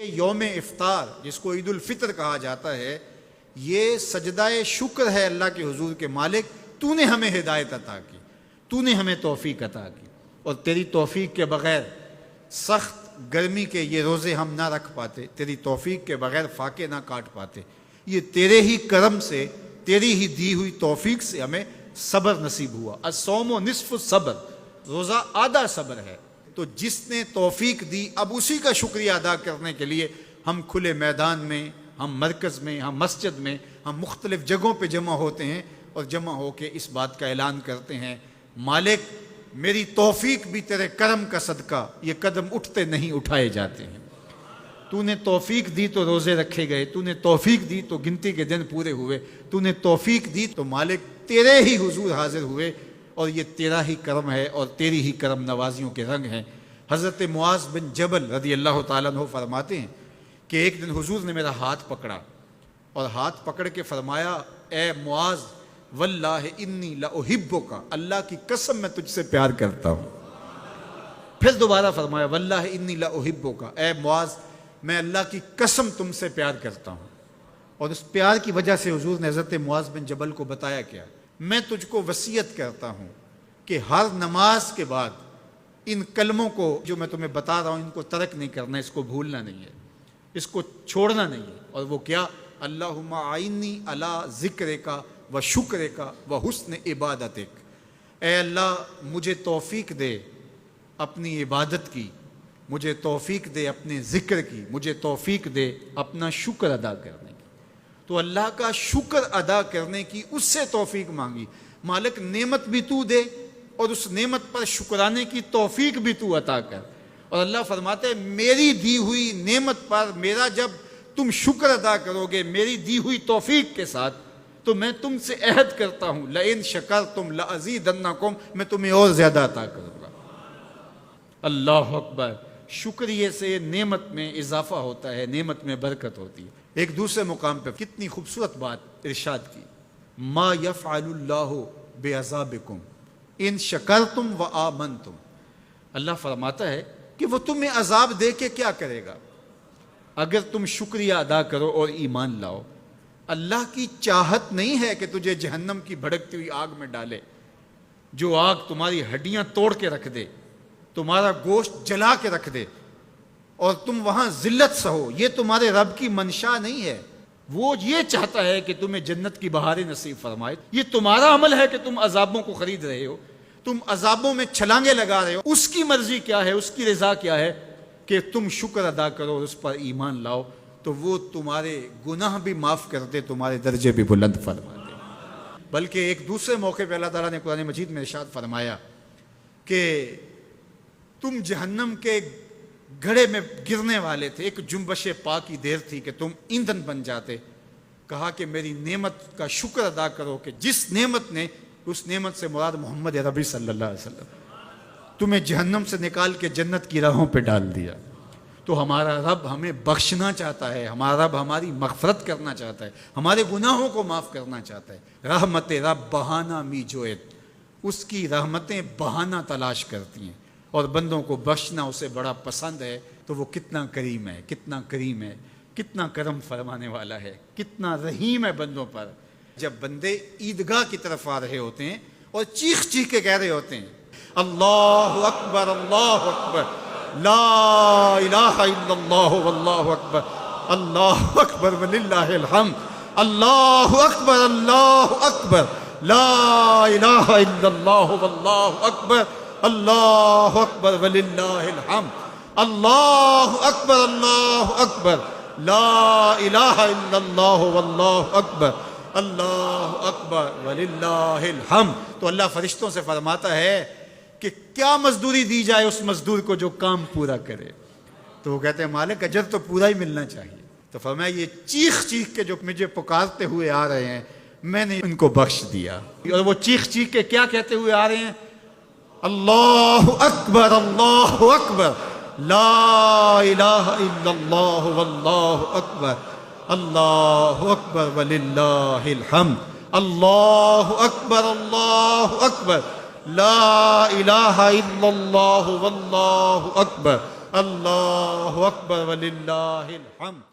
یوم افطار جس کو عید الفطر کہا جاتا ہے، یہ سجدہ شکر ہے اللہ کے حضور کے مالک، تو نے ہمیں ہدایت عطا کی، تو نے ہمیں توفیق عطا کی، اور تیری توفیق کے بغیر سخت گرمی کے یہ روزے ہم نہ رکھ پاتے، تیری توفیق کے بغیر فاقے نہ کاٹ پاتے۔ یہ تیرے ہی کرم سے، تیری ہی دی ہوئی توفیق سے ہمیں صبر نصیب ہوا۔ الصوم نصف الصبر، روزہ آدھا صبر ہے۔ تو جس نے توفیق دی، اب اسی کا شکریہ ادا کرنے کے لیے ہم کھلے میدان میں، ہم مرکز میں، ہم مسجد میں، ہم مختلف جگہوں پہ جمع ہوتے ہیں اور جمع ہو کے اس بات کا اعلان کرتے ہیں، مالک میری توفیق بھی تیرے کرم کا صدقہ، یہ قدم اٹھتے نہیں اٹھائے جاتے ہیں۔ تو نے توفیق دی تو روزے رکھے گئے، تو نے توفیق دی تو گنتی کے دن پورے ہوئے، تو نے توفیق دی تو مالک تیرے ہی حضور حاضر ہوئے، اور یہ تیرا ہی کرم ہے اور تیری ہی کرم نوازیوں کے رنگ ہیں۔ حضرت معاذ بن جبل رضی اللہ تعالیٰ عنہ فرماتے ہیں کہ ایک دن حضور نے میرا ہاتھ پکڑا اور ہاتھ پکڑ کے فرمایا، اے معاذ واللہ انی لاحبک، اللہ کی قسم میں تجھ سے پیار کرتا ہوں۔ پھر دوبارہ فرمایا، واللہ انی لاحبک، اے معاذ میں اللہ کی قسم تم سے پیار کرتا ہوں۔ اور اس پیار کی وجہ سے حضور نے حضرت معاذ بن جبل کو بتایا کیا، میں تجھ کو وصیت کرتا ہوں کہ ہر نماز کے بعد ان کلموں کو جو میں تمہیں بتا رہا ہوں ان کو ترک نہیں کرنا، اس کو بھولنا نہیں ہے، اس کو چھوڑنا نہیں ہے۔ اور وہ کیا؟ اللہم اعنی علی ذکرک و شکرک و حسن عبادتک، اے اللہ مجھے توفیق دے اپنی عبادت کی، مجھے توفیق دے اپنے ذکر کی، مجھے توفیق دے اپنا شکر ادا کرنے کی۔ تو اللہ کا شکر ادا کرنے کی اس سے توفیق مانگی، مالک نعمت بھی تو دے اور اس نعمت پر شکرانے کی توفیق بھی تو عطا کر۔ اور اللہ فرماتے ہیں میری دی ہوئی نعمت پر میرا جب تم شکر ادا کرو گے میری دی ہوئی توفیق کے ساتھ، تو میں تم سے عہد کرتا ہوں لئن شکرتم لازیدنکم، میں تمہیں اور زیادہ عطا کروں گا۔ اللہ اکبر! شکریہ سے نعمت میں اضافہ ہوتا ہے، نعمت میں برکت ہوتی ہے۔ ایک دوسرے مقام پہ کتنی خوبصورت بات ارشاد کی، ما یفعل اللہ بعذابکم ان شکرتم و آمنتم، اللہ فرماتا ہے کہ وہ تمہیں عذاب دے کے کیا کرے گا اگر تم شکریہ ادا کرو اور ایمان لاؤ۔ اللہ کی چاہت نہیں ہے کہ تجھے جہنم کی بھڑکتی ہوئی آگ میں ڈالے، جو آگ تمہاری ہڈیاں توڑ کے رکھ دے، تمہارا گوشت جلا کے رکھ دے اور تم وہاں ذلت سہو، یہ تمہارے رب کی منشا نہیں ہے۔ وہ یہ چاہتا ہے کہ تمہیں جنت کی بہاریں نصیب فرمائے۔ یہ تمہارا عمل ہے کہ تم عذابوں کو خرید رہے ہو، تم عذابوں میں چھلانگے لگا رہے ہو۔ اس کی مرضی کیا ہے، اس کی رضا کیا ہے کہ تم شکر ادا کرو اور اس پر ایمان لاؤ، تو وہ تمہارے گناہ بھی معاف کر دے، تمہارے درجے بھی بلند فرما دے۔ بلکہ ایک دوسرے موقع پہ اللہ تعالیٰ نے قرآن مجید میں ارشاد فرمایا کہ تم جہنم کے گھڑے میں گرنے والے تھے، ایک جنبش پا کی دیر تھی کہ تم ایندھن بن جاتے۔ کہا کہ میری نعمت کا شکر ادا کرو کہ جس نعمت نے، اس نعمت سے مراد محمد عربی صلی اللہ علیہ وسلم، تمہیں جہنم سے نکال کے جنت کی راہوں پہ ڈال دیا۔ تو ہمارا رب ہمیں بخشنا چاہتا ہے، ہمارا رب ہماری مغفرت کرنا چاہتا ہے، ہمارے گناہوں کو معاف کرنا چاہتا ہے۔ رحمت رب بہانہ می جویت، اس کی رحمتیں بہانہ تلاش کرتی ہیں، اور بندوں کو بخشنا اسے بڑا پسند ہے۔ تو وہ کتنا کریم ہے، کتنا کریم ہے، کتنا کرم فرمانے والا ہے، کتنا رحیم ہے بندوں پر۔ جب بندے عیدگاہ کی طرف آ رہے ہوتے ہیں اور چیخ چیخ کے کہہ رہے ہوتے ہیں اللہ اکبر اللہ اکبر لا الہ الا اللہ واللہ اکبر اللہ اکبر وللہ الحمد اللہ اکبر اللہ اکبر لا الہ الا اللہ واللہ اکبر اللہ اکبر وللہ الحمد اللہ اکبر لا الہ الا اللہ واللہ اکبر اللہ اکبر وللہ الحمد۔ تو اللہ فرشتوں سے فرماتا ہے کہ کیا مزدوری دی جائے اس مزدور کو جو کام پورا کرے؟ تو وہ کہتے ہیں مالک اجر تو پورا ہی ملنا چاہیے۔ تو فرمایا یہ چیخ چیخ کے جو مجھے پکارتے ہوئے آ رہے ہیں میں نے ان کو بخش دیا۔ اور وہ چیخ چیخ کے کیا کہتے ہوئے آ رہے ہیں؟ اللہ اکبر لا الہ الا اللہ واللہ اکبر اللہ اکبر وللہ الحمد اللہ اکبر لا الہ الا اللہ واللہ اکبر اللہ اکبر وللہ الحمد.